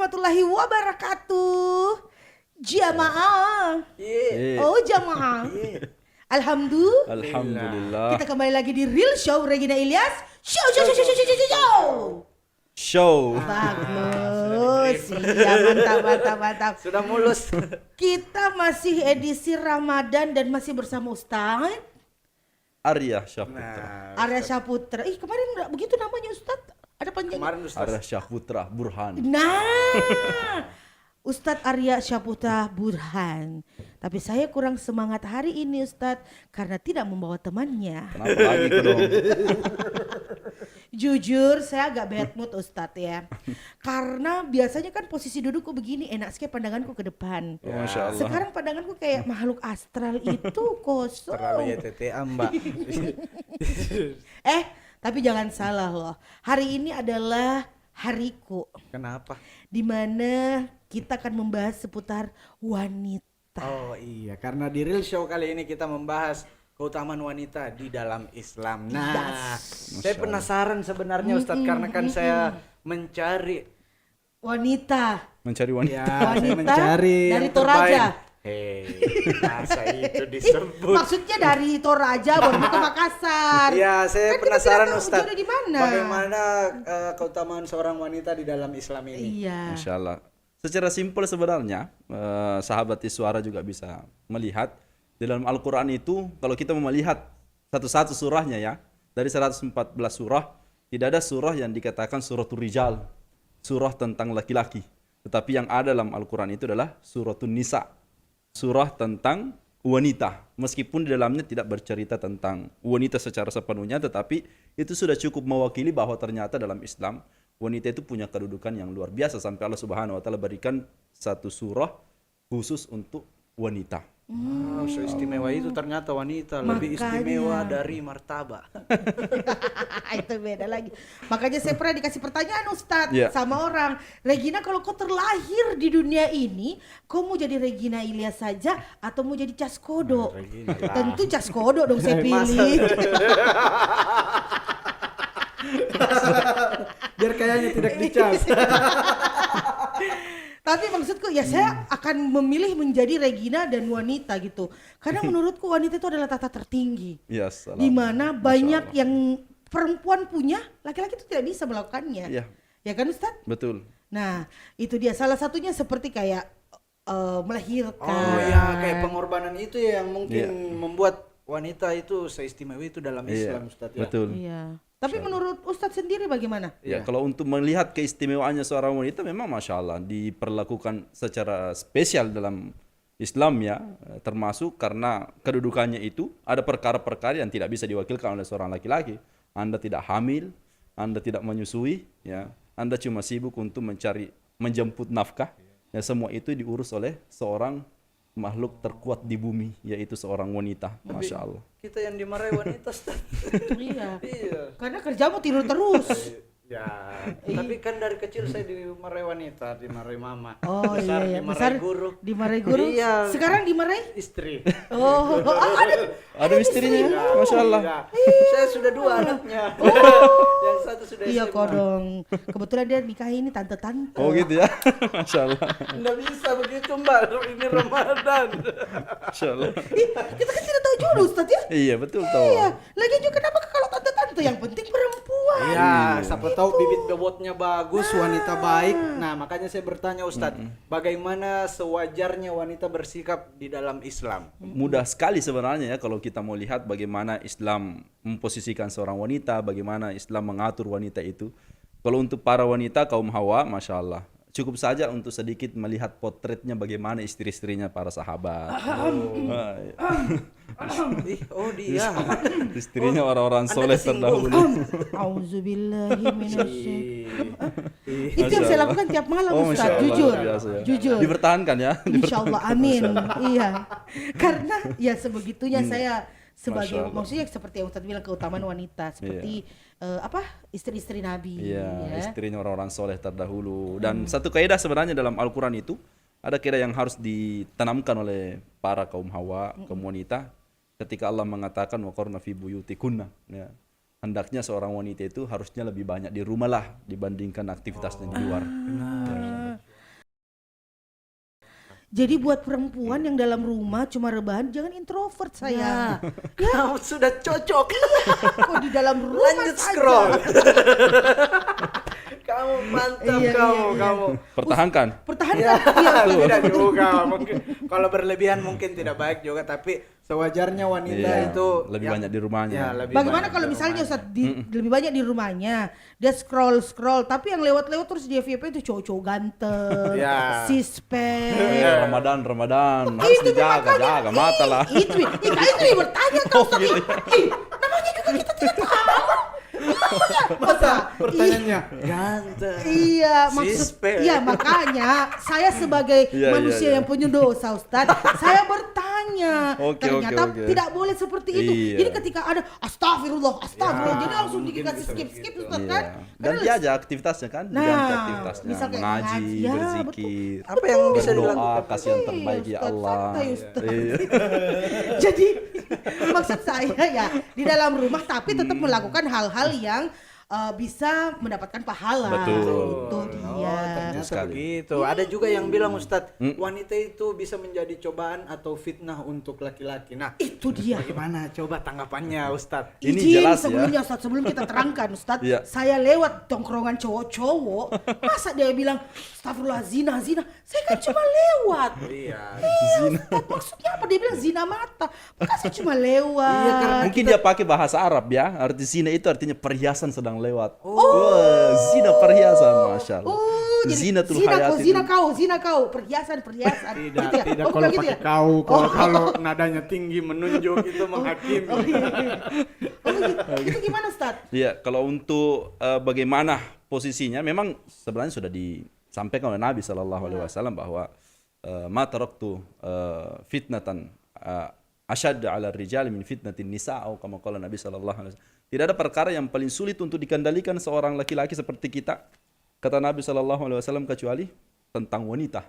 warahmatullahi wabarakatuh. Jamaah. Oh jamaah. Alhamdulillah. Kita kembali lagi di Real Show Regina Ilyas. Show. Bagus. Iya, mantap. Sudah mulus. Kita masih edisi Ramadan dan masih bersama Ustaz Arya Syahputra. Arya Syahputra. Kemarin nggak begitu namanya Ustaz? Ada panjangnya? Kemarin Ustaz. Arya Syahputra Burhan. Nah, Ustadz Arya Syahputra Burhan. Tapi saya kurang semangat hari ini Ustadz karena tidak membawa temannya. Kenapa lagi dong? Jujur saya agak bad mood Ustadz ya. Karena biasanya kan posisi dudukku begini enak sekali pandanganku ke depan. Oh, Masya Allah. Sekarang pandanganku kayak makhluk astral itu kosong. Terlalu YTTA Mbak. Tapi jangan salah loh. Hari ini adalah hariku. Kenapa? Dimana kita akan membahas seputar wanita. Oh iya, karena di Real Show kali ini kita membahas keutamaan wanita di dalam Islam. Nah, saya penasaran sebenarnya Ustadz karena kan saya mencari Wanita. Mencari wanita. ya, saya Wanita mencari dari yang terbaik. Toraja. Masa itu disebut. Maksudnya dari Toraja baru ke Makassar. Iya, saya Kan kita penasaran tidak tahu Ustadz. jodoh di mana. Bagaimana keutamaan seorang wanita di dalam Islam ini? Iya. Masya Allah. Secara simpel sebenarnya, sahabat Iswara juga bisa melihat di dalam Al-Quran itu, kalau kita mau melihat satu-satu surahnya ya, dari 114 surah, tidak ada surah yang dikatakan suratul rijal, surah tentang laki-laki. Tetapi yang ada dalam Al-Quran itu adalah suratul nisa, surah tentang wanita. Meskipun di dalamnya tidak bercerita tentang wanita secara sepenuhnya, tetapi itu sudah cukup mewakili bahwa ternyata dalam Islam wanita itu punya kedudukan yang luar biasa sampai Allah Subhanahu wa taala berikan satu surah khusus untuk wanita. Wow, so istimewa itu ternyata wanita. Lebih Makanya. istimewa dari martabak. Itu beda lagi. Makanya saya pernah dikasih pertanyaan Ustadz Iya. sama orang, Regina kalau kau terlahir di dunia ini, kau mau jadi Regina Ilyas saja atau mau jadi Caskodo? Tentu Caskodo dong saya pilih. Biar kayaknya tidak dicas. Tapi maksudku ya saya akan memilih menjadi Regina dan wanita gitu. Karena menurutku wanita itu adalah tata tertinggi. Ya, salam. Di mana Masya banyak Allah. yang perempuan punya, laki-laki itu tidak bisa melakukannya. Iya. Ya kan Ustadz? Betul. Nah, itu dia salah satunya seperti kayak melahirkan. Oh ya, kayak pengorbanan itu ya yang mungkin Iya. membuat wanita itu seistimewa itu dalam Iya, Islam Ustadz ya. betul. Iya. Tapi menurut Ustadz sendiri bagaimana? Ya, kalau untuk melihat keistimewaannya seorang wanita memang Masya Allah diperlakukan secara spesial dalam Islam ya, termasuk karena kedudukannya itu ada perkara-perkara yang tidak bisa diwakilkan oleh seorang laki-laki. Anda tidak hamil, Anda tidak menyusui, ya, Anda cuma sibuk untuk menjemput nafkah, ya, semua itu diurus oleh seorang makhluk terkuat di bumi, yaitu seorang wanita. Masya Allah. Kita yang dimarahi wanita Ustadz. Iya. Iya. Karena kerjamu tidur terus. Ya, tapi kan dari kecil saya dimarahi wanita, dimarahi mama. Oh Besar iya, dimarahi besar guru, dimarahi guru. Iya. Sekarang dimarahi? istri. Oh, Ada istrinya, Masya Allah. Iya. Saya sudah 2 anaknya. Yang satu sudah iya SMA. kok dong. Kebetulan dia nikah ini tante-tante. Oh gitu ya, Masya Allah. Nggak bisa begitu Mbak, ini Ramadan. Masya Allah. Kita kan tidak tahu jodoh Ustadz ya? Iya betul tahu. Iya. Lagi juga kenapa kalau tante-tante yang penting perempuan. Iya, siapa tahu bibit bobotnya bagus, wanita baik. Nah, makanya saya bertanya Ustadz, bagaimana sewajarnya wanita bersikap di dalam Islam? Mudah sekali sebenarnya ya kalau kita mau lihat bagaimana Islam memposisikan seorang wanita, bagaimana Islam mengatur wanita itu. Kalau untuk para wanita kaum Hawa, Masya Allah, cukup saja untuk sedikit melihat potretnya bagaimana istri-istrinya para sahabat. Oh dia. Istrinya orang-orang soleh terdahulu. Auzubillahi minasyaitonir. Ih, Itu yang saya lakukan tiap malam Oh, Ustaz, Masya Allah, jujur. luar biasa ya. Jujur. Dipertahankan ya. Insya Allah, amin. Iya. Karena ya sebegitunya saya sebagai Masya Allah. maksudnya seperti yang Ustaz bilang keutamaan wanita seperti istri-istri Nabi. Iya, ya. istrinya orang-orang soleh terdahulu. Dan satu kaidah sebenarnya dalam Al-Quran itu, ada kaidah yang harus ditanamkan oleh para kaum Hawa, kaum wanita, ketika Allah mengatakan waqarna fi buyutikunna, ya. Hendaknya seorang wanita itu harusnya lebih banyak di rumah lah dibandingkan aktivitasnya di luar. Jadi buat perempuan yang dalam rumah cuma rebahan, jangan introvert saya. Kamu sudah cocok. Kok di dalam rumah Lanjut saja. scroll. Kamu mantap, Iya, kamu. Pertahankan. Pertahankan. Iya. Tidak juga mungkin kalau berlebihan mungkin tidak baik juga, tapi sewajarnya wanita Iya, itu lebih banyak di rumahnya. Ya, lebih Bagaimana banyak kalau di misalnya rumahnya. Ustadz lebih banyak di rumahnya, dia scroll, tapi yang lewat-lewat terus di FYP itu cowok-cowok ganteng, Ya. sispek. Ramadan harus jaga mata lah. Itu bertanya kau Ustadz. Namanya juga kita tidak tahu. Masa pertanyaannya ganteng. Iya, Sispek. iya makanya saya sebagai Iya, manusia iya. yang punya dosa, Ustadz, saya bertanya. Oke, Ternyata oke. tidak boleh seperti itu. Iya. Jadi ketika ada astagfirullah, Ya, jadi langsung mungkin dikasih bisa skip begitu. Ustadz Iya. kan? Ganti aja aktivitasnya kan, Nah, diganti aktivitasnya, misal kayak mengaji, mengaji, ya, berzikir, Apa yang bisa berdoa, dilakukan? kasih yang terbaik ya Ustadz, Allah. santai, Ustadz. Iya. Jadi maksud saya ya di dalam rumah tapi tetap melakukan hal-hal yang bisa mendapatkan pahala. Betul. Itu dia. Ternyata sekali. begitu. Ada juga yang bilang Ustadz, wanita itu bisa menjadi cobaan atau fitnah untuk laki-laki. Nah, Itu dia. bagaimana coba tanggapannya Ustadz? Ini Izin jelas ya. sebelumnya Ustadz, sebelum kita terangkan Ustadz, Iya. saya lewat tongkrongan cowok-cowok, masa dia bilang astagfirullah zina, saya kan cuma lewat. Iya. Ustadz, maksudnya apa? Dia bilang zina mata, bukan saya cuma lewat. Iya, karena Mungkin dia pakai bahasa Arab ya. Arti zina itu artinya perhiasan sedang lewat. Wah, zina perhiasan, masya Allah. Oh, jadi Zina tuh zina kau, perhiasan. Tidak, Gitu ya? tidak Oh, kalau bukan gitu pakai ya? kau, kalau nadanya tinggi menunjuk itu menghakimi. Oh, iya. Oh, gitu. Itu gimana Ustadz? Iya, kalau untuk bagaimana posisinya, memang sebenarnya sudah disampaikan oleh Nabi SAW bahwa ma taraktu fitnatan asyadda ala rijali min fitnatin nisa atau kama qala Nabi SAW. Tidak ada perkara yang paling sulit untuk dikendalikan seorang laki-laki seperti kita, kata Nabi SAW, kecuali tentang wanita.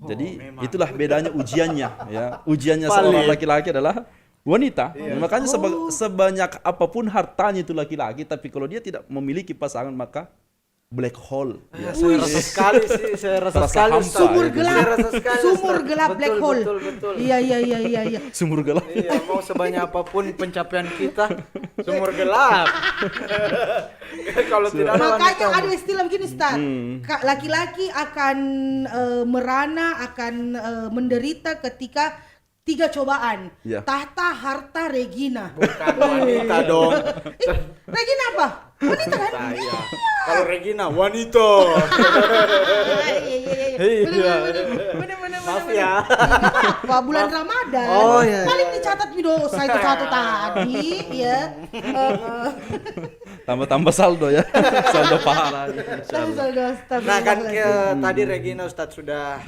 Jadi itulah bedanya ujiannya ya. Ujiannya seorang laki-laki adalah wanita. Makanya sebanyak apapun hartanya itu laki-laki, tapi kalau dia tidak memiliki pasangan maka black hole. Ya, saya rasa sekali sih, saya rasa Terasa sekali hampa, Ustadz. Sumur ya. gelap, Saya rasa sekali, sumur Ustadz. gelap Betul, black hole. Betul. Iya. Sumur gelap. Iya, mau sebanyak apapun pencapaian kita, sumur gelap. Kalau tidak ada Makanya wanita, ada istilah begini Ustaz, laki-laki akan merana, akan menderita ketika 3 cobaan. Ya. Tahta, harta, Regina. bukan wanita dong. Regina apa? Wanita kan? Saya. Kalau Regina wanita. Iya. Bener. Maaf ya. Apa bulan Ramadan? Oh, iya. Paling dicatat di dosa itu satu tadi, ya. Tambah saldo ya. Saldo pahala. Nah kan tadi Regina Ustadz sudah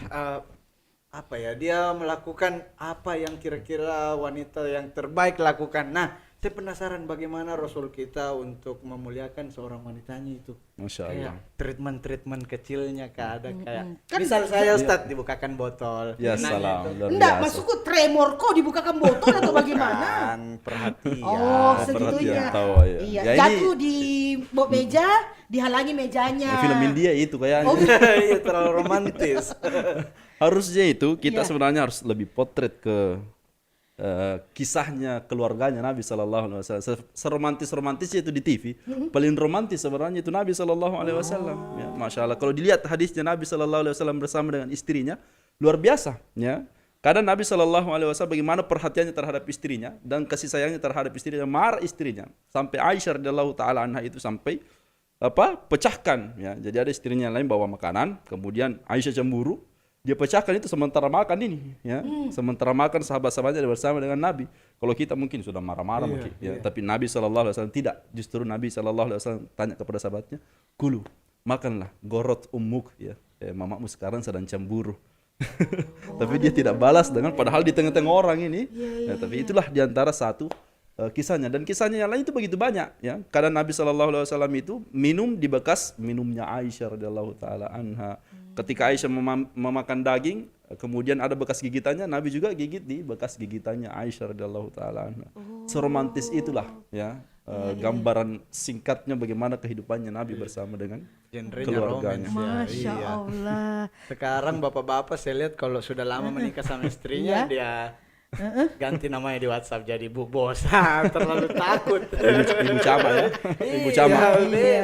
apa ya, dia melakukan apa yang kira-kira wanita yang terbaik lakukan. Nah, saya penasaran bagaimana Rasul kita untuk memuliakan seorang wanitanya itu. Masya Kayak Allah. treatment kayak ada kayak Kan misal saya Ustadz dibukakan botol. Ya Nah, salam. gitu. Luar Enggak, biasa. maksudku tremor kok dibukakan botol atau bagaimana? Kan perhatian. Oh, perhatian, segitunya. tahu, ya. Iya, Ya, ini- jatuh di meja, dihalangi mejanya. Film India itu kayaknya. Oh, Iya, terlalu romantis. Harusnya itu kita Iya. sebenarnya harus lebih potret ke kisahnya keluarganya Nabi SAW. Seromantis-romantisnya itu di TV, paling romantis sebenarnya itu Nabi SAW. Ya, Masya Allah. Kalau dilihat hadisnya Nabi SAW bersama dengan istrinya, luar biasa. Ya. Kadang Nabi SAW bagaimana perhatiannya terhadap istrinya dan kasih sayangnya terhadap istrinya, marah istrinya. Sampai Aisyah radhiyallahu taala anha itu sampai pecahkan. Ya. Jadi ada istrinya yang lain bawa makanan, kemudian Aisyah cemburu. Dia pecahkan itu sementara makan ini, ya. Sementara makan sahabat-sahabatnya bersama dengan Nabi. Kalau kita mungkin sudah marah-marah mungkin, ya. Tapi Nabi SAW tidak. Justru Nabi SAW tanya kepada sahabatnya, "Kulu, makanlah, gorot ummuk, ya. Mamamu sekarang sedang cemburu." Tapi dia tidak balas dengan padahal di tengah-tengah orang ini. Ya, tapi itulah diantara satu kisahnya, dan kisahnya yang lain itu begitu banyak, ya. Kadang Nabi SAW itu minum di bekas minumnya Aisyah radhiyallahu taala anha. Ketika Aisyah memakan daging, kemudian ada bekas gigitannya, Nabi juga gigit di bekas gigitannya Aisyah radhiyallahu taala anha. Seromantis itulah, ya. gambaran singkatnya bagaimana kehidupannya Nabi bersama dengan Genrenya keluarganya. romance. Masya Iya. Allah. Sekarang bapak-bapak saya lihat kalau sudah lama menikah sama istrinya dia ganti namanya di WhatsApp jadi Bu Bos. Terlalu takut. Ibu Cama ya. Ibu Cama.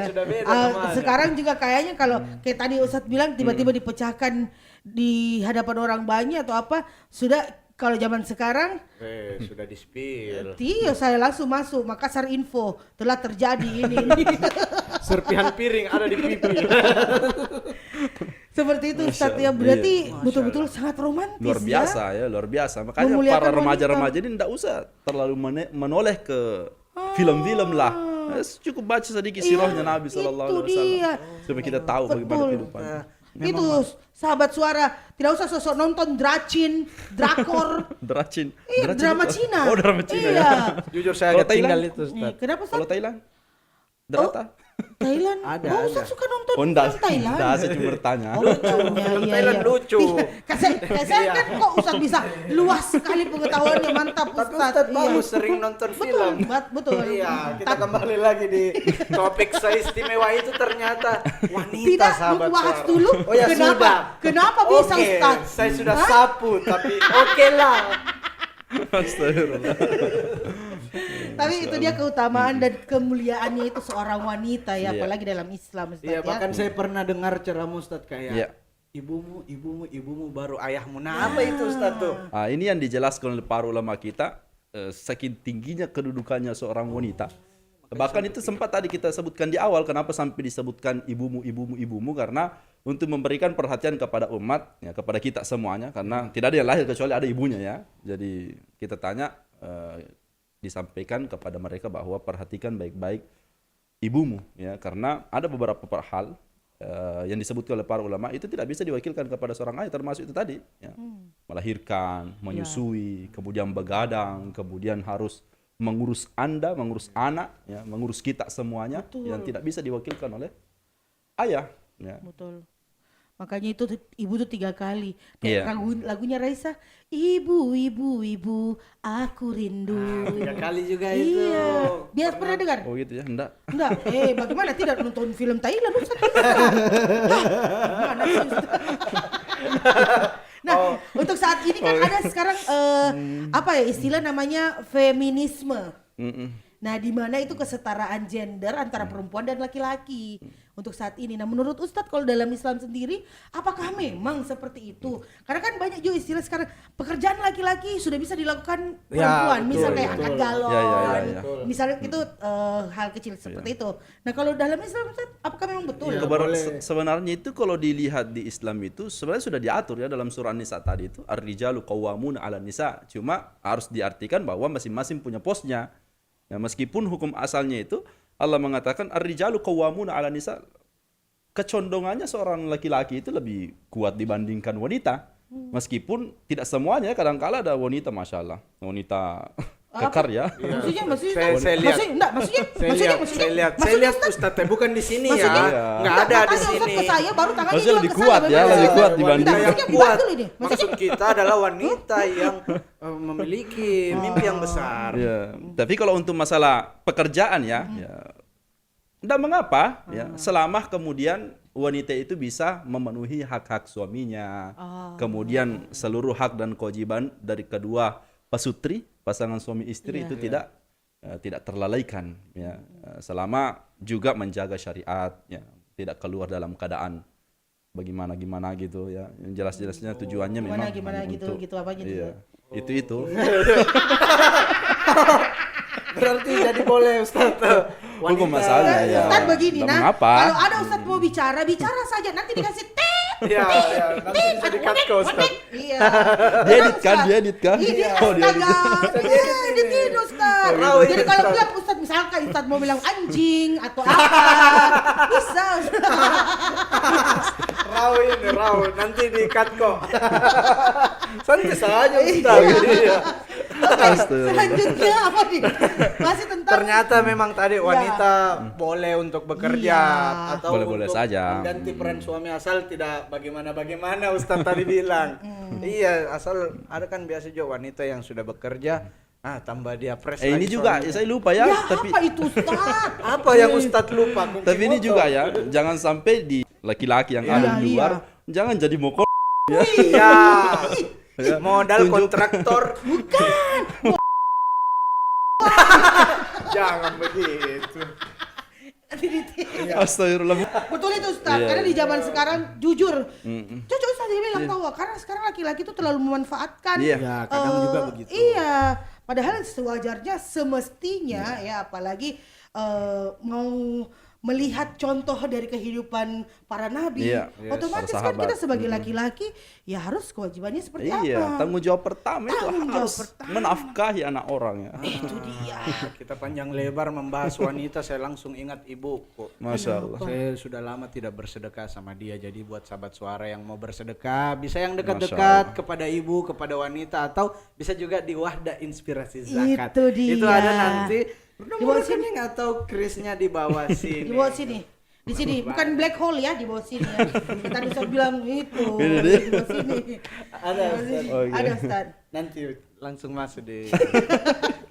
Sudah beda Ah, namanya. sekarang juga kayaknya kalau kayak tadi Ustadz bilang tiba-tiba dipecahkan di hadapan orang banyak atau apa, sudah kalau zaman sekarang Sudah di-spill. Tio saya langsung masuk Makassar Info telah terjadi ini. Serpihan piring ada di pipi. Seperti itu Ustadz ya, berarti betul-betul sangat romantis Luar biasa ya, luar biasa. Makanya Memuliakan para wanita. remaja-remaja ini tidak usah terlalu menoleh ke film-film lah. Cukup baca sedikit sirahnya Nabi Sallallahu itu Alaihi Wasallam dia. supaya kita tahu bagaimana Betul. kehidupannya. Itu sahabat suara tidak usah sosok nonton dracin, drakor. Dracin. Iya, Dracin drama itu- Cina. Oh, drama Cina Iya. ya. Jujur saya Kalau agak tinggal Thailand? itu Ustaz. Kenapa Kalau Ustadz? Thailand? Drata? Thailand? Ada, Oh, Ustadz ada. suka nonton Oh, enggak. film Thailand? Enggak, saya cuma bertanya. Oh, lucunya, Film iya, Thailand iya. lucu. Iya, kayak saya kan kok Ustadz bisa luas sekali pengetahuannya, mantap Tapi Ustadz. Ustaz Iya. bagus sering nonton Betul, film. betul. Iya, kita kembali lagi di topik saya istimewa itu ternyata wanita Tidak sahabat bahas suara. dulu. Oh ya Kenapa? sudah. Kenapa bisa Oke, Ustadz? saya sudah Hah? sapu tapi oke lah. Astagfirullah. Tapi itu dia keutamaan dan kemuliaannya itu seorang wanita ya, Iya. apalagi dalam Islam Ustadz Iya, ya. bahkan saya pernah dengar ceramah Ustaz kayak Iya. ibumu baru ayahmu. Nah, apa itu Ustaz tuh? Ah, ini yang dijelaskan oleh para ulama kita, saking tingginya kedudukannya seorang wanita. Bahkan itu sempat tadi kita sebutkan di awal, kenapa sampai disebutkan ibumu, karena untuk memberikan perhatian kepada umat, ya, kepada kita semuanya, karena tidak ada yang lahir kecuali ada ibunya ya. Jadi kita tanya, disampaikan kepada mereka bahwa perhatikan baik-baik ibumu, ya, karena ada beberapa hal yang disebutkan oleh para ulama itu tidak bisa diwakilkan kepada seorang ayah, termasuk itu tadi, ya. Melahirkan, menyusui, kemudian begadang, kemudian harus mengurus Anda, mengurus anak, ya, mengurus kita semuanya, yang tidak bisa diwakilkan oleh ayah, ya. Betul. Makanya itu ibu tuh 3 kali. Iya. Kayak lagunya Raisa, ibu, aku rindu. 3 kali juga itu. Iya. Biar pernah dengar? Oh gitu ya, enggak. Enggak, bagaimana tidak nonton film Thailand Ustaz? Mana sih, Ustaz? Nah, untuk saat ini kan ada sekarang apa ya istilah namanya feminisme. Nah, di mana itu kesetaraan gender antara perempuan dan laki-laki untuk saat ini. Nah, menurut Ustadz kalau dalam Islam sendiri, apakah memang seperti itu? Karena kan banyak juga istilah sekarang pekerjaan laki-laki sudah bisa dilakukan perempuan, betul, misal kayak betul. angkat galon, Ya. misalnya itu hal kecil seperti itu. Nah, kalau dalam Islam Ustadz, apakah memang betul? Sebenarnya itu kalau dilihat di Islam itu sebenarnya sudah diatur ya dalam surah Nisa tadi itu ar-rijalu qawwamuna 'alan nisa. Cuma harus diartikan bahwa masing-masing punya posnya. Ya, meskipun hukum asalnya itu Allah mengatakan ar-rijalu qawwamuna 'alan nisa. Kecondongannya seorang laki-laki itu lebih kuat dibandingkan wanita. Meskipun tidak semuanya, kadang-kala ada wanita Masya Allah, wanita kekar ya. Maksudnya Saya lihat. Saya lihat Ustaz, bukan di sini ya. Enggak ada di sini. Ke saya baru tangannya Maksudnya juga lebih ke kuat saya, ya, bener. lebih kuat Wanita dibanding. yang Maksudnya kuat. dibahas dulu ini. Maksud kita adalah wanita yang memiliki mimpi yang besar. Ya. Tapi kalau untuk masalah pekerjaan ya, tidak mengapa ya, selama kemudian wanita itu bisa memenuhi hak-hak suaminya, kemudian seluruh hak dan kewajiban dari kedua pasutri, pasangan suami istri itu tidak terlalaikan ya, selama juga menjaga syariat ya, tidak keluar dalam keadaan bagaimana gitu ya. Yang jelas-jelasnya tujuannya memang gimana hanya gitu untuk- gitu apa gitu. Iya. Itu. Berarti jadi boleh Ustaz. Hukum asalnya ya. Ustaz begini Nggak nah, mengapa. kalau ada Ustaz mau bicara saja nanti dikasih Iya, nanti bisa di-cut ke Ustaz. Iya. Diedit kan? Iya, Oh, diedit. diedit Ustaz. Oh, Jadi iya, kalau Ustaz. tiap Ustaz misalkan Ustaz mau bilang anjing atau apa, bisa. Raw nanti di-cut kok. Santai saja Ustaz. Iya. Selanjutnya apa nih? Masih tentang Ternyata memang tadi wanita boleh untuk bekerja Iya. atau Boleh-boleh untuk saja. mengganti peran suami asal tidak bagaimana Ustaz tadi bilang. Iya, asal ada kan biasa juga wanita yang sudah bekerja Tambah dia fresh Ini lagi juga suaranya. saya lupa ya, Ya tapi apa itu Ustaz? Apa yang Ustadz lupa? Kunci tapi ini motor. juga ya, jangan sampai di laki-laki yang ada di luar, jangan jadi mokol. Iya. Modal kontraktor. Bukan. Jangan begitu. Astagfirullah. Betul itu Ustaz, Iya, karena di zaman sekarang jujur, cocok Ustaz dia bilang tahu, karena sekarang laki-laki itu terlalu memanfaatkan. Iya. Ya, kadang juga begitu. Iya, padahal sewajarnya semestinya ya, apalagi mau melihat contoh dari kehidupan para nabi, Iya, otomatis para kan kita sahabat. sebagai laki-laki ya harus kewajibannya seperti Iya, apa. tanggung jawab pertama itu Tanggung jawab harus pertama. menafkahi anak orang ya. Itu dia. Kita panjang lebar membahas wanita, saya langsung ingat ibuku. Masya Allah. Saya sudah lama tidak bersedekah sama dia, jadi buat sahabat suara yang mau bersedekah, bisa yang Masya dekat-dekat kepada ibu, kepada wanita, atau bisa juga di Wahda Inspirasi Zakat. Itu dia. Itu ada nanti. Di bawah Rekening atau krisnya di bawah sini. Di bawah sini. Di sini, bukan black hole ya, di bawah sini ya. Kita bisa bilang itu. Ini Di dia. bawah sini. Ada, Ustaz. Oke. Ada Ustaz. Nanti langsung masuk di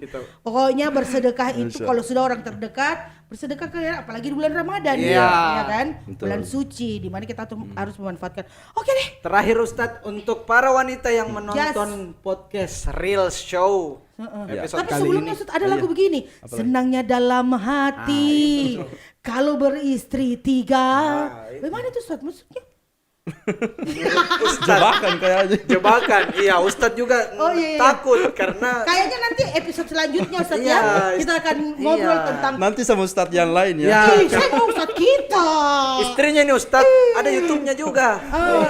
kita. Pokoknya bersedekah itu Insya kalau sudah orang terdekat, bersedekah kan apalagi di bulan Ramadan Iya. ya kan? Betul. Bulan suci di mana kita tuh harus memanfaatkan. Oke deh. Terakhir Ustadz, untuk para wanita yang menonton podcast Real Show episode Tapi kali sebelumnya ini. Ustaz, ada lagu begini. Senangnya dalam hati kalau beristri 3. Bagaimana itu Ustaz maksudnya? Jebakan kayaknya. Jebakan, iya Ustadz juga Oh, iya. takut karena Kayaknya nanti episode selanjutnya Ustaz Iya, ya. Kita akan ngobrol iya. tentang Nanti sama Ustadz yang lain ya. Ya. Ih, saya mau Ustaz kita. istrinya nih Ustadz ada YouTube-nya juga.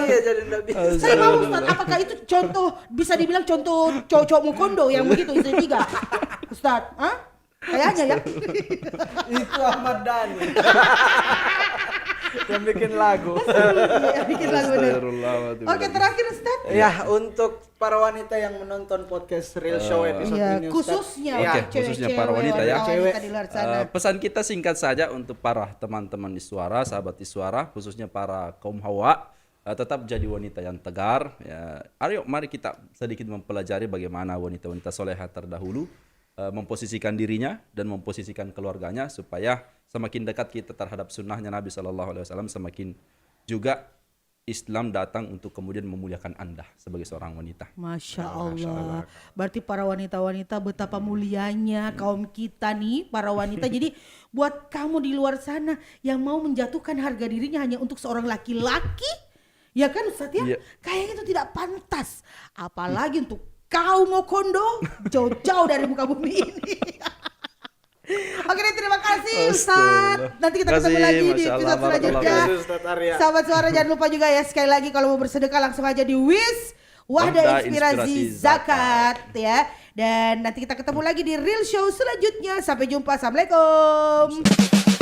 Iya, jadi enggak bisa. Saya mau Ustaz, apakah itu contoh bisa dibilang contoh cowok-cowok mukondo yang begitu istri 3? Ustaz, hah? Kayaknya ya. Itu Ahmad Dhani. Yang bikin lagu. Iya, bikin lagu bener. Astagfirullah. Oke, terakhir Ustaz. Ya, untuk para wanita yang menonton podcast Real Show episode Ya, ini Ustadz. khususnya Iya. Oke, khususnya para wanita ya. wanita di luar sana. Pesan kita singkat saja untuk para teman-teman di suara, sahabat di suara, khususnya para kaum hawa, tetap jadi wanita yang tegar. Ya, ayo mari kita sedikit mempelajari bagaimana wanita-wanita soleha terdahulu memposisikan dirinya dan memposisikan keluarganya supaya semakin dekat kita terhadap sunnahnya Nabi SAW, semakin juga Islam datang untuk kemudian memuliakan Anda sebagai seorang wanita. Masya Allah. Berarti para wanita-wanita betapa mulianya kaum kita nih, para wanita. Jadi buat kamu di luar sana yang mau menjatuhkan harga dirinya hanya untuk seorang laki-laki, ya kan Ustaz ya? Iya. Kayaknya itu tidak pantas. Apalagi untuk kau mau kondo jauh-jauh dari muka bumi ini. Oke deh, terima kasih Ustaz. Astagfirullah. Nanti kita Terima ketemu kasih, lagi di Masya Allah, episode barakallah. selanjutnya. Terima kasih, Ustaz Arya. Sahabat suara jangan lupa juga ya, sekali lagi kalau mau bersedekah langsung aja di Wahda Wahda Inspirasi Inspirasi Zakat ya. Dan nanti kita ketemu lagi di Real Show selanjutnya. Sampai jumpa. Assalamualaikum.